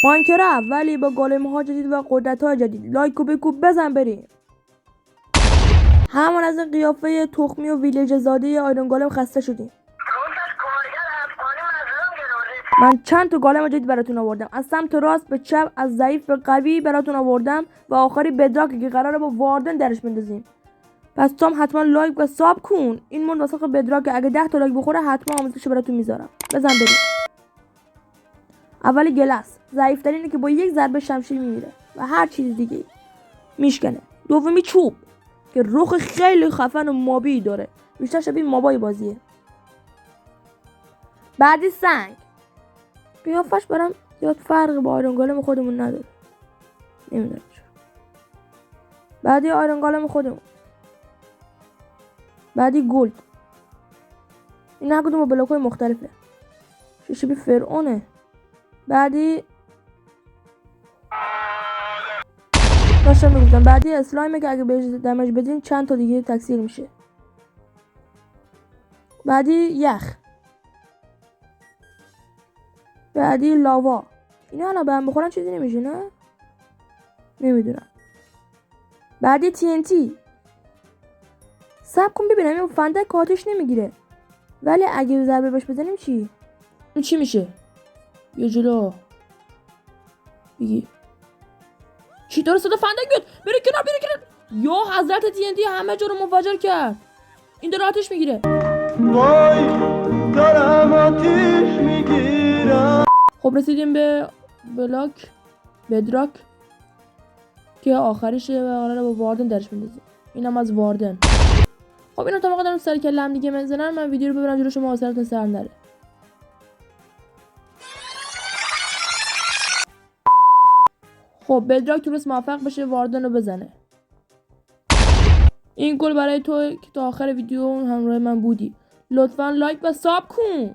ماینکرافت ولی با گالم ها جدید و قدرت های جدید. لایک و بکوب بزن بریم. همون از این قیافه تخمی و ویلیج زاده آیرون گالم خسته شدیم. من چند تا گالم جدید براتون آوردم، از سمت راست به چپ، از ضعیف به قوی براتون آوردم و آخری بدراک که قراره با واردن درش بندازیم. پس تو هم حتما لایک و ساب کن. این مون واسه بدراک اگه 10 تا لایک بخوره حتما آموزش براتون میذارم. بزن بریم. اولی گلس، ضعیف ترینه که با یک ضربه شمشیر میمیره و هر چیز دیگه میشکنه. دومی چوب که رخ خیلی خفن و مابی داره، بیشتر شبیه مابای بازیه. بعدی سنگ، قیافش برام زیاد فرق با آیرون گالم خودمون نداره، نمیدونم چرا. بعدی آیرون گالم خودمون. بعدی گلد، این هر کدوم با بلاک‌های مختلفه، شبیه فرعونه. بعدی داشتم میگفتم بعدی اسلایمه که اگه بهش دمج بدین چند تا دیگه تکثیر میشه. بعدی یخ. بعدی لاوا. اینا الان به هم بخورن چیزی نمیشه نه؟ نمیدونم. بعدی TNT. صبر کن ببینم این فندک کاتش نمیگیره، ولی اگه ضربه بهش بزنیم چی؟ این چی میشه؟ یه جلو بگی چی داره صدا فندک بیاد؟ بری کنار بری کنار. یا حضرت TNT همه جا رو منفجر کرد. این داره آتش میگیره. وای دارم آتش میگیرم. خب رسیدیم به بلاک بدراک که آخریشه و قراره با واردن درش بندازیم. اینم از واردن. خب اینا تا موقع دارم سر کلم دیگه میزنن، من ویدیو رو ببرم جلو شما واسهتون سر نره. خب بدراک تونست موفق بشه واردن رو بزنه. این گل برای تو که تا آخر ویدیو همراه من بودی. لطفا لایک و ساب کن.